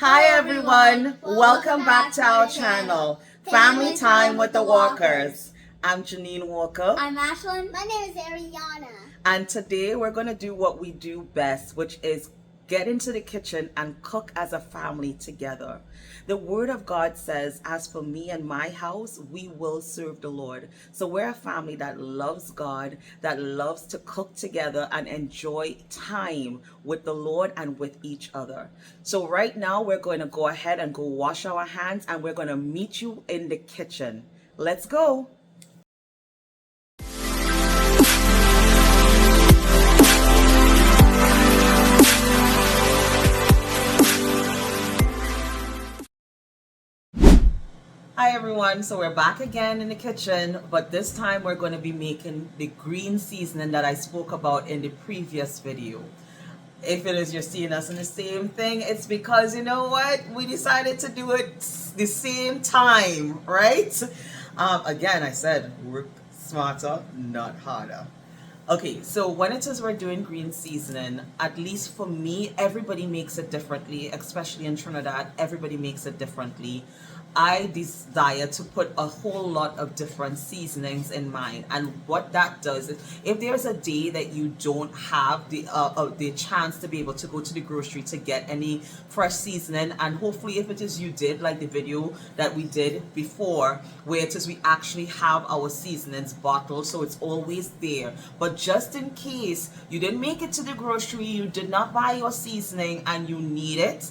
Hi everyone, welcome back to our channel, Family Time with the Walkers. I'm Janine Walker. I'm Ashlyn. My name is Ariana. And today we're going to do what we do best, which is get into the kitchen and cook as a family together. The Word of God says, as for me and my house, we will serve the Lord. So we're a family that loves God, that loves to cook together and enjoy time with the Lord and with each other. So right now we're going to go ahead and go wash our hands and we're going to meet you in the kitchen. Let's go. Hi everyone, so we're back again in the kitchen, but this time we're going to be making the green seasoning that I spoke about in the previous video. If it is you're seeing us in the same thing, it's because you know what? We decided to do it the same time, right? Again, I said work smarter, not harder. Okay, so when it is we're doing green seasoning, at least for me, everybody makes it differently, especially in Trinidad, everybody makes it differently. I desire to put a whole lot of different seasonings in mine, and what that does is, if there's a day that you don't have the chance to be able to go to the grocery to get any fresh seasoning, and hopefully if it is you did like the video that we did before, where it is we actually have our seasonings bottled, so it's always there. But just in case you didn't make it to the grocery, you did not buy your seasoning and you need it,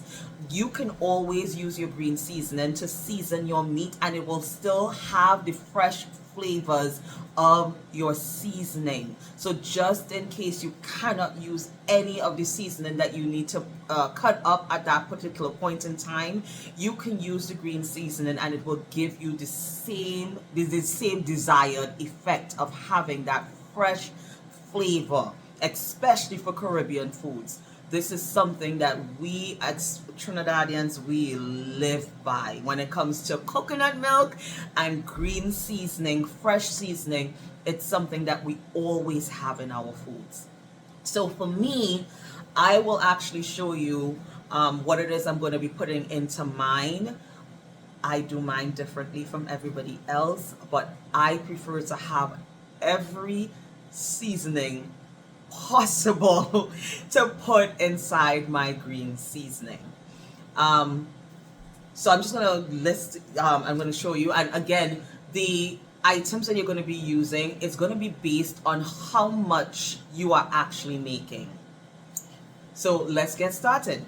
you can always use your green seasoning to season your meat and it will still have the fresh flavors of your seasoning. So just in case you cannot use any of the seasoning that you need to cut up at that particular point in time, you can use the green seasoning and it will give you the same desired effect of having that fresh flavor, especially for Caribbean foods. This is something that we as Trinidadians, we live by. When it comes to coconut milk and green seasoning, fresh seasoning, it's something that we always have in our foods. So for me, I will actually show you what it is I'm going to be putting into mine. I do mine differently from everybody else, but I prefer to have every seasoning possible to put inside my green seasoning. So I'm just going to list, I'm going to show you, and again, the items that you're going to be using is going to be based on how much you are actually making. So let's get started.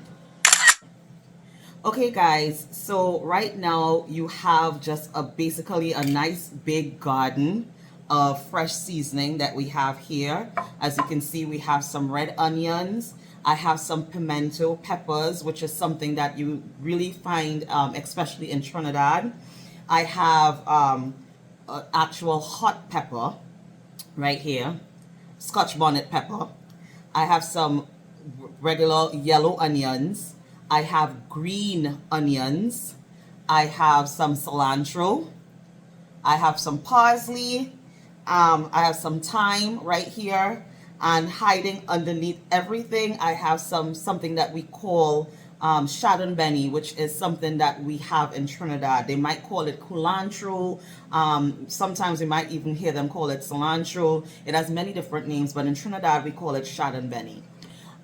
Okay guys, so right now you have just basically a nice big garden of fresh seasoning that we have here. As you can see, we have some red onions. I have some pimento peppers, which is something that you really find especially in Trinidad. I have actual hot pepper right here, Scotch bonnet pepper. I have some regular yellow onions. I have green onions. I have some cilantro. I have some parsley. I have some thyme right here, and hiding underneath everything, I have something that we call shadon benny, which is something that we have in Trinidad. They might call it culantro. Sometimes we might even hear them call it cilantro. It has many different names, but in Trinidad we call it shadon benny.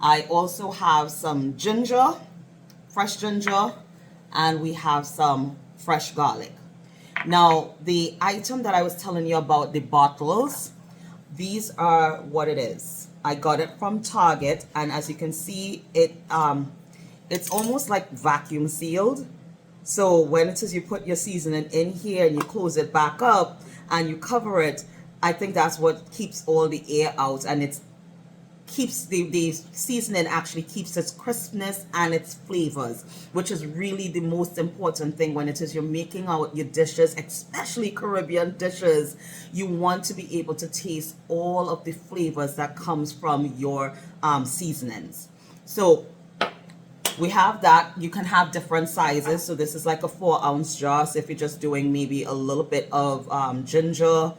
I also have some ginger, fresh ginger, and we have some fresh garlic. Now, the item that I was telling you about, the bottles, these are what it is. I got it from Target, and as you can see, it's almost like vacuum sealed. So when it says you put your seasoning in here and you close it back up and you cover it, I think that's what keeps all the air out, and it keeps the seasoning actually keeps its crispness and its flavors, which is really the most important thing when it is you're making out your dishes, especially Caribbean dishes. You want to be able to taste all of the flavors that comes from your seasonings. So we have that. You can have different sizes. So this is like a 4-ounce jar. So if you're just doing maybe a little bit of ginger,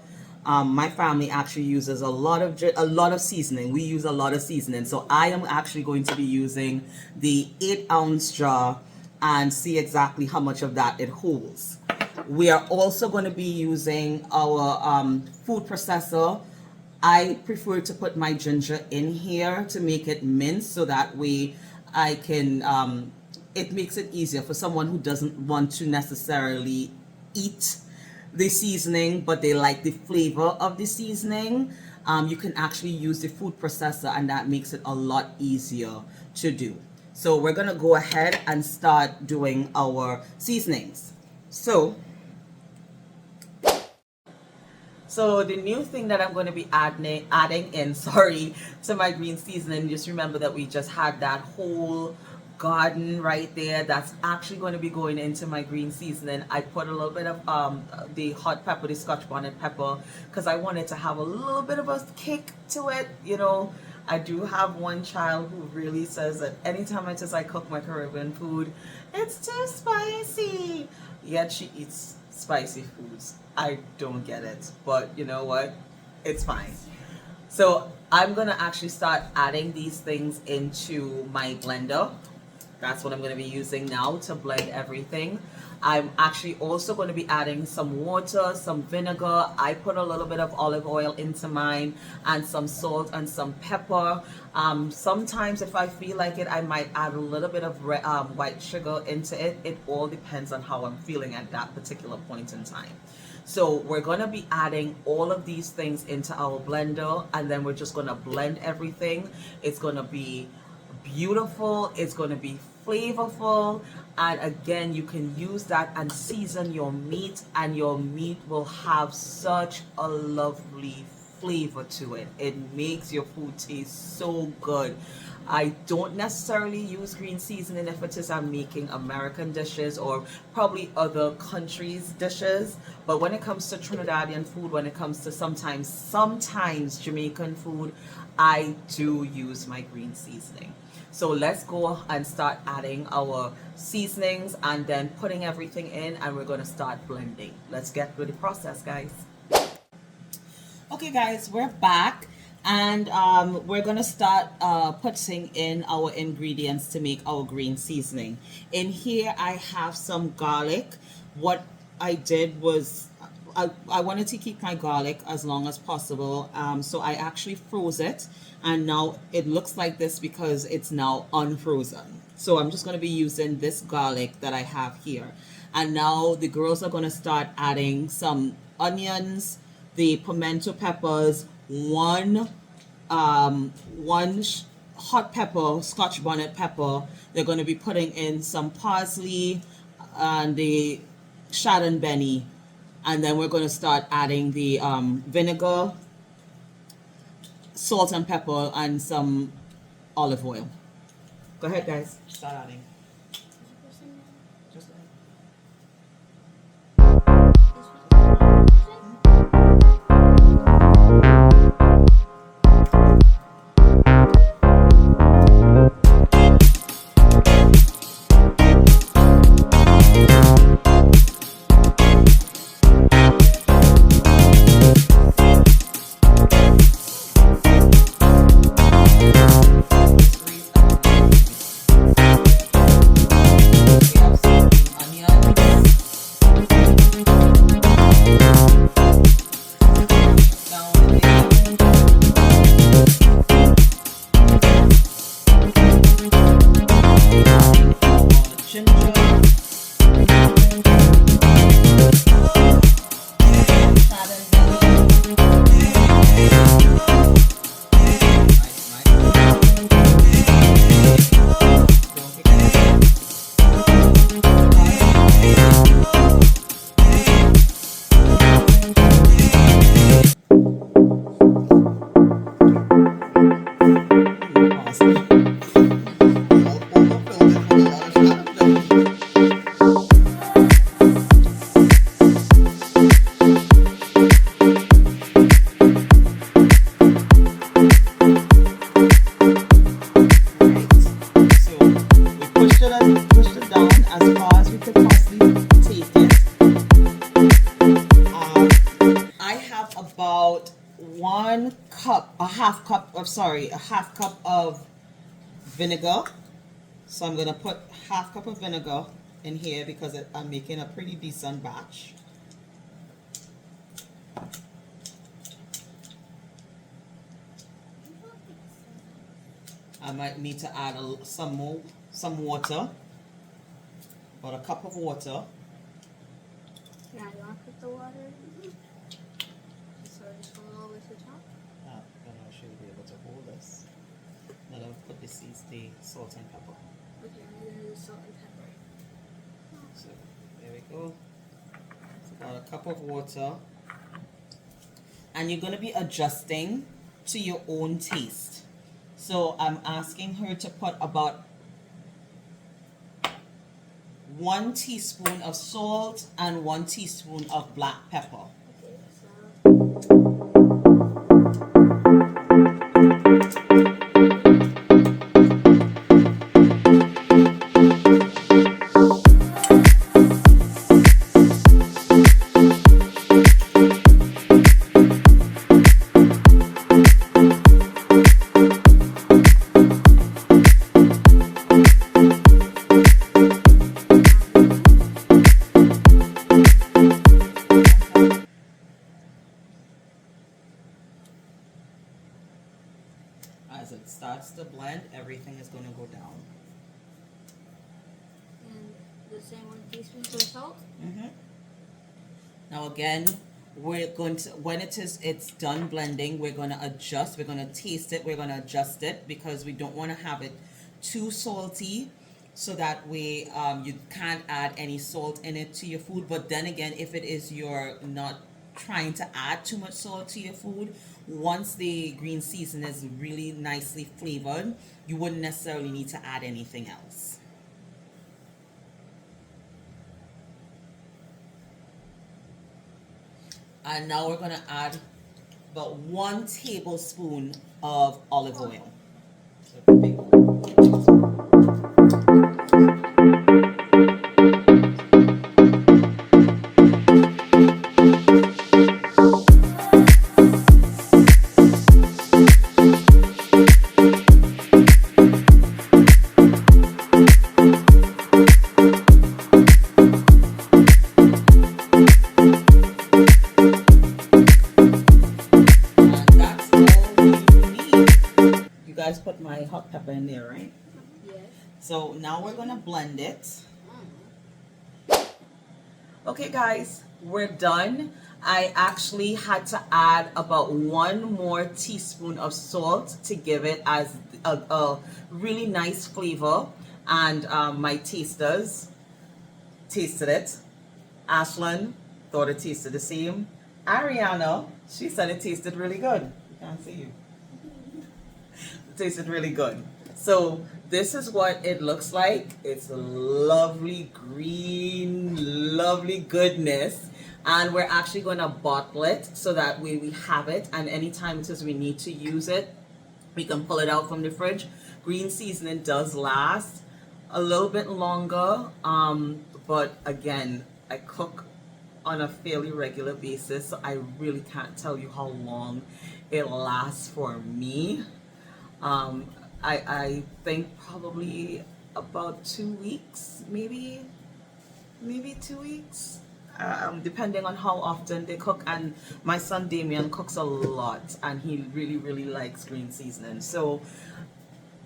my family actually uses a lot of seasoning. We use a lot of seasoning. So I am actually going to be using the 8-ounce jar and see exactly how much of that it holds. We are also going to be using our food processor. I prefer to put my ginger in here to make it mince so that way I can, it makes it easier for someone who doesn't want to necessarily eat the seasoning, but they like the flavor of the seasoning. You can actually use the food processor, and that makes it a lot easier to do. So we're gonna go ahead and start doing our seasonings. So the new thing that I'm going to be adding in, sorry, to my green seasoning, just remember that we just had that whole garden right there. That's actually going to be going into my green seasoning. I put a little bit of the hot pepper, the Scotch bonnet pepper, because I wanted to have a little bit of a kick to it. You know, I do have one child who really says that anytime I cook my Caribbean food, it's too spicy. Yet she eats spicy foods. I don't get it, but you know what? It's fine. So I'm gonna actually start adding these things into my blender. That's what I'm going to be using now to blend everything. I'm actually also going to be adding some water, some vinegar. I put a little bit of olive oil into mine, and some salt and some pepper. Sometimes if I feel like it, I might add a little bit of white sugar into it. It all depends on how I'm feeling at that particular point in time. So we're going to be adding all of these things into our blender, and then we're just going to blend everything. It's going to be beautiful, it's going to be flavorful, and again, you can use that and season your meat, and your meat will have such a lovely flavor to it. It makes your food taste so good. I don't necessarily use green seasoning if it is I'm making American dishes or probably other countries' dishes. But when it comes to Trinidadian food, when it comes to sometimes Jamaican food, I do use my green seasoning. So let's go and start adding our seasonings and then putting everything in, and we're going to start blending. Let's get with the process, guys. Okay, guys, we're back, and we're going to start putting in our ingredients to make our green seasoning. In here, I have some garlic. What I did was I wanted to keep my garlic as long as possible, so I actually froze it, and now it looks like this because it's now unfrozen. So I'm just going to be using this garlic that I have here, and now the girls are going to start adding some onions, the pimento peppers, one hot pepper, Scotch bonnet pepper. They're going to be putting in some parsley and the Sharon Benny, and then we're going to start adding the vinegar, salt and pepper, and some olive oil. Go ahead, guys. Start adding. Just a half cup of vinegar. So I'm gonna put half cup of vinegar in here because I'm making a pretty decent batch. I might need to add some water, about a cup of water. Yeah, you want to put the water in? So just going all the way to the top? Then I should be able to hold this. Then I'll put the salt and pepper. Okay, and then the salt and pepper. So there we go. It's about a cup of water. And you're going to be adjusting to your own taste. So I'm asking her to put about 1 teaspoon of salt and 1 teaspoon of black pepper. Okay, so As it starts to blend, everything is going to go down. and the same 1 teaspoon of salt. Now again, we're going to, when it's done blending, we're going to adjust, we're going to taste it, we're going to adjust it because we don't want to have it too salty, so that way you can't add any salt in it to your food. But then again, if it is you're not trying to add too much salt to your food, once the green seasoning is really nicely flavored, you wouldn't necessarily need to add anything else. And now we're going to add about 1 tablespoon of olive oil. Put my hot pepper in there, right? Yes. So now we're gonna blend it. Okay guys, we're done. I actually had to add about 1 more teaspoon of salt to give it as a really nice flavor, and my tasters tasted it. Ashlyn thought it tasted the same. Ariana, she said it tasted really good. You can't see you. Tasted really good. So this is what it looks like. It's lovely green, lovely goodness, and we're actually going to bottle it so that way we have it, and anytime it says we need to use it, we can pull it out from the fridge. Green seasoning does last a little bit longer, but again, I cook on a fairly regular basis, so I really can't tell you how long it lasts for me. I think probably about 2 weeks, maybe 2 weeks, depending on how often they cook. And my son Damien cooks a lot, and he really likes green seasoning, so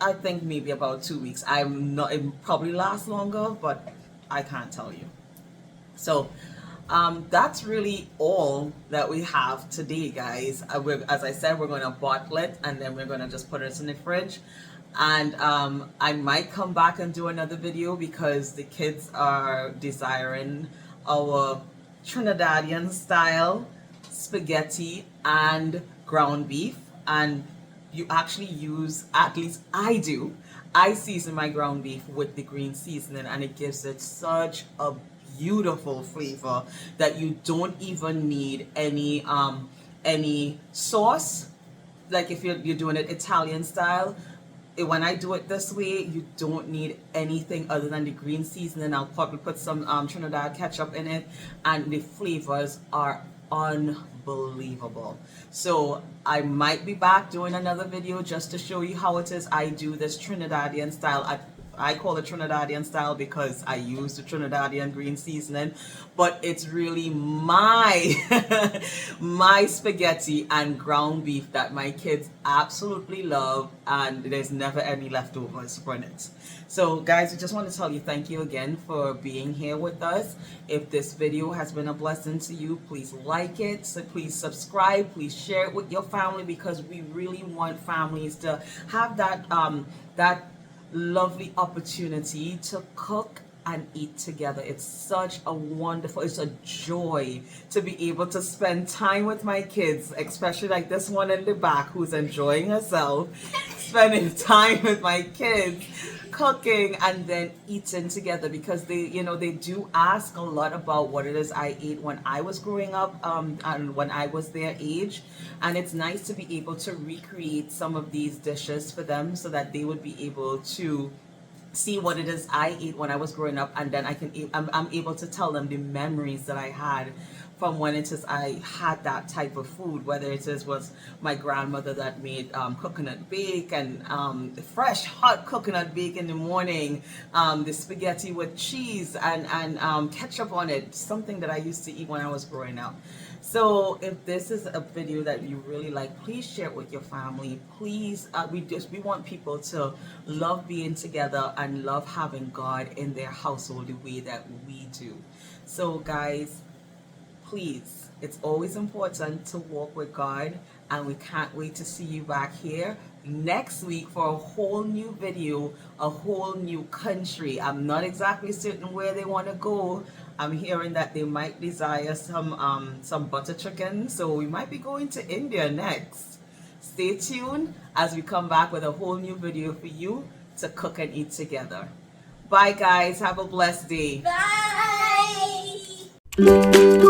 I think maybe about 2 weeks. I'm not, it probably lasts longer, but I can't tell you. So that's really all that we have today, guys. As I said, we're going to bottle it, and then we're going to just put it in the fridge. And I might come back and do another video because the kids are desiring our Trinidadian style spaghetti and ground beef. And you actually use, at least I do, I season my ground beef with the green seasoning, and it gives it such a beautiful flavor that you don't even need any sauce. Like if you're doing it Italian style, when I do it this way, you don't need anything other than the green seasoning. I'll probably put some Trinidad ketchup in it, and the flavors are unbelievable. So I might be back doing another video just to show you how it is I do this Trinidadian style. I call it Trinidadian style because I use the Trinidadian green seasoning, but it's really my my spaghetti and ground beef that my kids absolutely love, and there's never any leftovers from it. So guys, we just want to tell you thank you again for being here with us. If this video has been a blessing to you, please like it. So please subscribe, please share it with your family, because we really want families to have that lovely opportunity to cook and eat together. It's such a wonderful, it's a joy to be able to spend time with my kids, especially like this one in the back who's enjoying herself, spending time with my kids, cooking and then eating together, because they do ask a lot about what it is I ate when I was growing up, and when I was their age, and it's nice to be able to recreate some of these dishes for them so that they would be able to see what it is I ate when I was growing up, and then I'm able to tell them the memories that I had from when it is I had that type of food, whether was my grandmother that made coconut bake and fresh hot coconut bake in the morning, the spaghetti with cheese and ketchup on it, something that I used to eat when I was growing up. So if this is a video that you really like, please share it with your family. Please, we want people to love being together and love having God in their household the way that we do. So guys, please, it's always important to walk with God, and we can't wait to see you back here next week for a whole new video, a whole new country. I'm not exactly certain where they want to go. I'm hearing that they might desire some butter chicken, so we might be going to India next. Stay tuned as we come back with a whole new video for you to cook and eat together. Bye guys, have a blessed day. Bye.